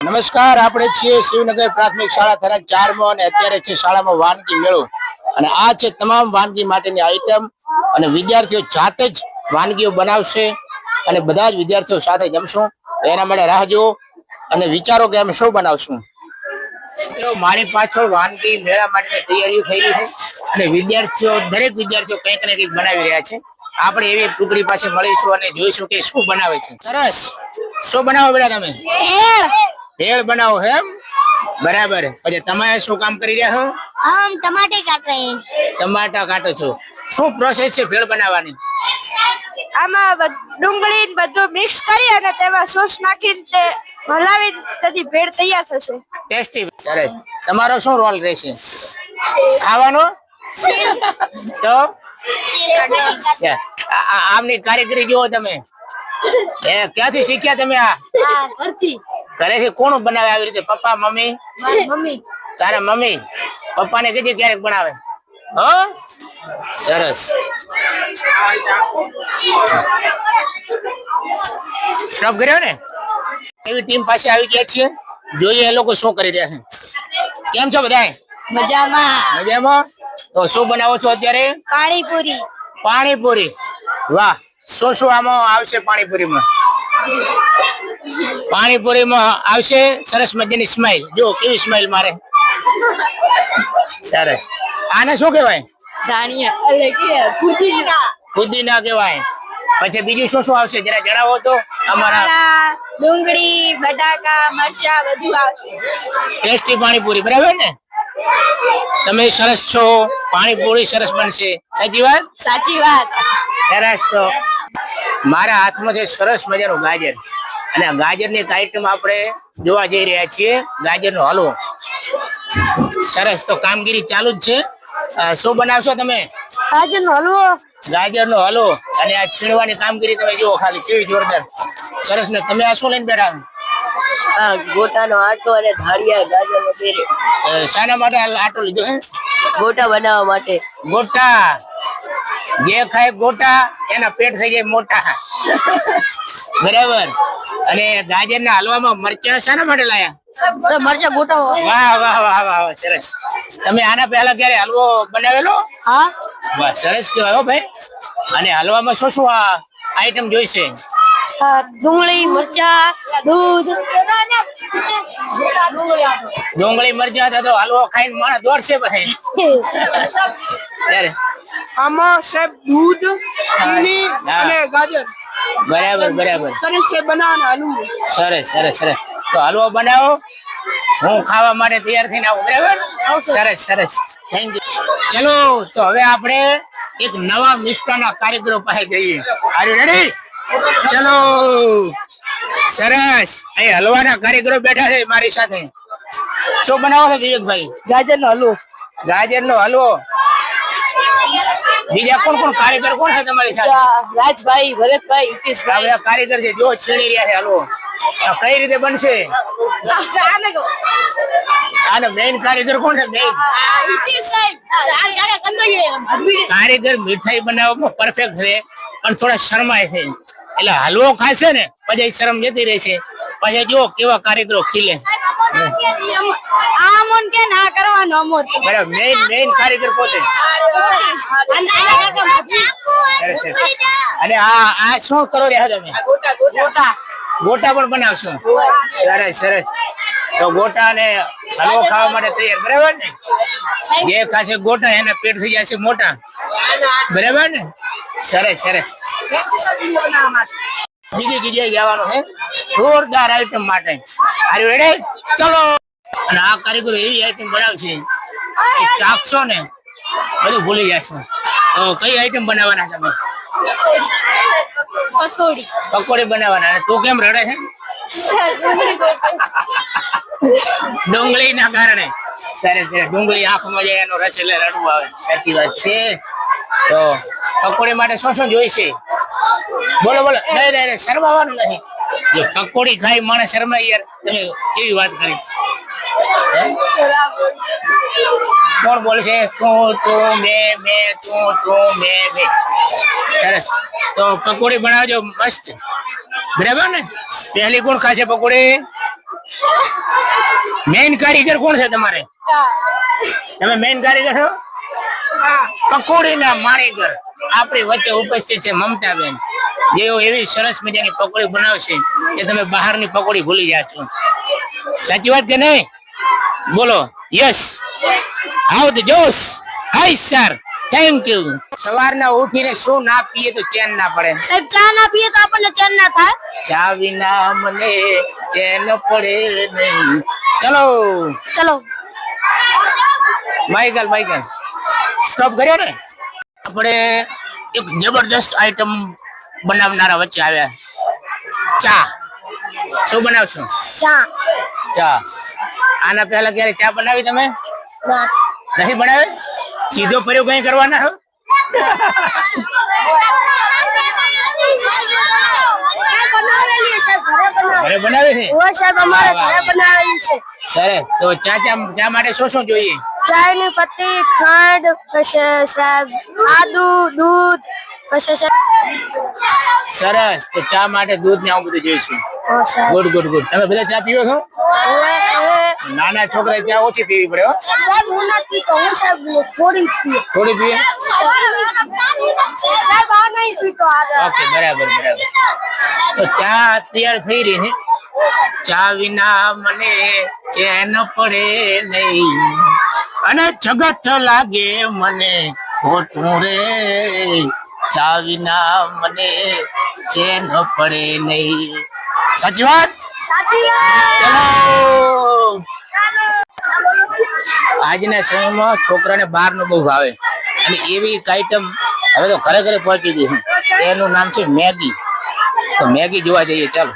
નમસ્કાર, આપણે છીએ શિવનગર પ્રાથમિક શાળા થરાદ 4 માં અને અત્યારે છે શાળામાં વાનગી મેળો અને આ છે તમામ વાનગી માટેની આઈટમ અને વિદ્યાર્થીઓ જાતે જ વાનગીઓ બનાવશે અને બધા જ વિદ્યાર્થીઓ સાથે જમશું. એના માટે રાહ જુઓ અને વિચારો કે અમે શું બનાવશું. મારી પાછળ વાનગી મેળા માટેની તૈયારીઓ થઈ રહી છે અને વિદ્યાર્થીઓ દરેક વિદ્યાર્થીઓ કંઈક ને કંઈક બનાવી રહ્યા છે. આપણે એવી ટુકડી પાસે મળીશું અને જોઈશું કે શું બનાવે છે. સરસ, શું બનાવો બેટા તમે? ભેળ બનાવો એમ? બરાબર. પછી તમે શું કામ કરી રહ્યા છો? ટમાટા કાટો છો. શું પ્રોસેસ છે ભેળ બનાવવાની? આમાં ડુંગળી બધું મિક્સ કરી અને તેમાં સોસ નાખીને હલાવીને તેથી ભેળ તૈયાર થશે. ટેસ્ટી. સરસ. તમારો શું રોલ રહેશે? ખાવાનો? તો આમની કારીગરી જુઓ તમે. ક્યાંથી શીખ્યા તમે આ? ઘરેથી કોણ બનાવે આવી રીતે? પપ્પા, મમ્મી? તારા મમ્મી પપ્પાને કીધી ક્યારેક બનાવે? હો, સરસ. સ્ટોપ કર્યો ને? એવી ટીમ પાસે આવી ગયા છીએ, જોઈએ એ લોકો શું કરી રહ્યા છે. કેમ છો બધા? મજામાં. તો શું બનાવો છો અત્યારે? પાણીપુરી. વાહ. શું શું આમાં આવશે પાણીપુરીમાં? પાણીપુરીમાં આવશે સરસ મજાની સ્માઈલ. જો કેવી સ્માઈલ મારે. સરસ. આને શું કહેવાય? ફુદીના કહેવાય. પછી બીજું શું શું આવશે જરા જણાવો તો. અમારા ડુંગળી, બટાકા, મરચા બધું આવશે. ટેસ્ટી પાણીપુરી. બરાબર ને? તમે સરસ છો, પાણીપુરી સરસ બનશે. સાચી વાત? સરસ. તો મારા હાથમાં છે સરસ મજાનું ગાજર અને ગાજરની એક આઈટમ આપણે જોવા જઈ રહ્યા છીએ, ગાજરનો હલવો. સરસ. તો કામગીરી ચાલુ જ છે. શું બનાવશો તમે? ગાજરનો હલવો. અને આ છીણવાની કામગીરી તમે જુઓ ખાલી કેવી જોરદાર. સરસ. ને તમે આ શું લઈને બેઠા? ગોટાનો આટો અને ધારિયા ગાજર વગેરે. શાના માટે આટો લીધો છે? ગોટા બનાવવા માટે. ગોટા. જે ખાય ગોટા એના પેટ થઈ જાય મોટા. બરાબર. અને ગાજરના હલવામાં મરચા શાના માટે લાયા? મરચા ગોટા. વાહ. સરસ. તમે આના પહેલા ક્યારે હલવો બનાવેલો? હા. વાહ, સરસ કહેવાય હો ભાઈ. અને હલવામાં શું શું આઈટમ જોઈશે? ડુંગળી, મરચા, દૂધ. ડુંગળી મરચા તો હલવો ખાઈને માણસ દોડશે પછી. સરસ. આમાં સાહેબ દૂધ, ચીની અને ગાજર. બરાબર. છે બનાવવાનો હલવો. સરસ. તો હલવો બનાવો, હું ખાવા માટે તૈયાર થઈને આવું. બરાબર. સરસ. Thank you. ચલો, તો હવે આપણે એક નવા મિષ્ટાના કારીગરો પાસે જઈએ. Are you ready? ચલો. સરસ. અહીં હલવાના કારીગરો બેઠા છે મારી સાથે. શું બનાવો છો વિવેકભાઈ? ગાજરનો હલવો. બીજા કોણ કારીગર કોણ છે તમારી સાથે? રાજભાઈ, ભરતભાઈ, હિતેશભાઈ. આ કારીગર છે, જો છીણી રહ્યા છે હલવો. કઈ રીતે બનશે? આનો મેઇન કારીગર કોણ છે? કારીગર મીઠાઈ બનાવવામાં પરફેક્ટ છે પણ થોડા શરમાય છે. એટલે હલવો ખાશે ને પછી શરમ જતી રહે છે. પછી જો કેવા કારીગરો ખીલે. બરાબર. મેઇન કારીગર પોતે. અને આ શું કરો રહ્યા તમે? ગોટા પણ બનાવશો? સરસ. તો ગોટા ને હલવો ખાવા માટે તૈયાર. બરાબર ને? જે ખાશે ગોટા એના પેટ થઈ જશે મોટા. બરાબર ને? સરસ. બીજી જગ્યાએ જવાનું છે જોરદાર આઈટમ માટે. Are you ready? ચલો. અને આ કારીગરો એવી આઈટમ બનાવશે ચાખશો ને બધું ભૂલી જશો. તો કઈ આઈટમ બનાવવાના તમે? પકોડી બનાવવાના. અને તું કેમ રડે છે? ડુંગળી ના કારણે. સરસ. ડુંગળી આંખમાં જાય એનો રસ એટલે રડવું આવે. સાચી વાત છે. તો પકોડી માટે શું જોઈશે? બોલો. નહીં, શરમાવાનું નહીં. જો પકોડી ખાઈ માણસ શરમાય યાર. તમે કેવી વાત કરી? કોણ બોલશે? તું મેં. સરસ. તો પકોડી બનાવજો મસ્ત. બરાબર ને? પહેલી કોણ ખાશે પકોડી? મેઇન કારીગર કોણ છે તમારે? તમે મેઇન કારીગર છો? પકોડીના માણીગર આપણી વચ્ચે ઉપસ્થિત છે મમતાબેન, જેઓ એવી સરસ મજાની પકોડી બનાવશે કે તમે બહારની પકોડી ભૂલી જાશો. સાચી વાત કે નહીં? બોલો યસ. હાઉ ધ જોશ. Hi sir, thank you. સવારના ઉઠીને શું ના પીએ તો ચેન ના પડે? સાહેબ ચા ના પીએ તો આપણને ચેન ના થાય. ચા વિના મને ચેન પડે નહીં. ચલો ચલો માઇકલ સ્ટોપ કર્યો ને. આપણે એક જબરદસ્ત આઈટમ બનાવનારા વચ્ચે આવ્યા. ચા. શું બનાવશો? ચા. આના પહેલા ક્યારે ચા બનાવી તમે? નહીં બનાવે? સીધો પ્રયોગ કઈ કરવાના હો? ઘરે બનાવે છે? સાહેબ અમારે ઘરે બનાવેલી છે. સરસ. તો ચા માટે શું શું જોઈએ? ચાયની પત્તી, ખાંડ, પછી સાહેબ આદુ, દૂધ, પછી સરસ. તો ચા માટે દૂધ ને આવું બધું જોઈશે. ગુડ. તમે બધા ચા પીવો છો? નાના છોકરા ચા ઓછી પીવી પડે હો. સાહેબ હું નથી પીતો, હું સાહેબ થોડી પીએ. થોડી પીએ? સાહેબ આ નહીં પીતો. ઓકે, બરાબર. તો ચા તૈયાર થઈ રહી છે. ચા વિના મને ચેન પડે નહીં, અને જગત લાગે મને ખોટું રે. ચા વિના મને ચેન પડે નહીં. સાચી વાત? ચલો. આજના સમયમાં છોકરાને બહારનું બહુ ભાવે, અને એવી એક આઈટમ હવે તો ઘરે પહોંચી ગઈ છે. એનું નામ છે મેગી. તો મેગી જોવા જઈએ ચાલો.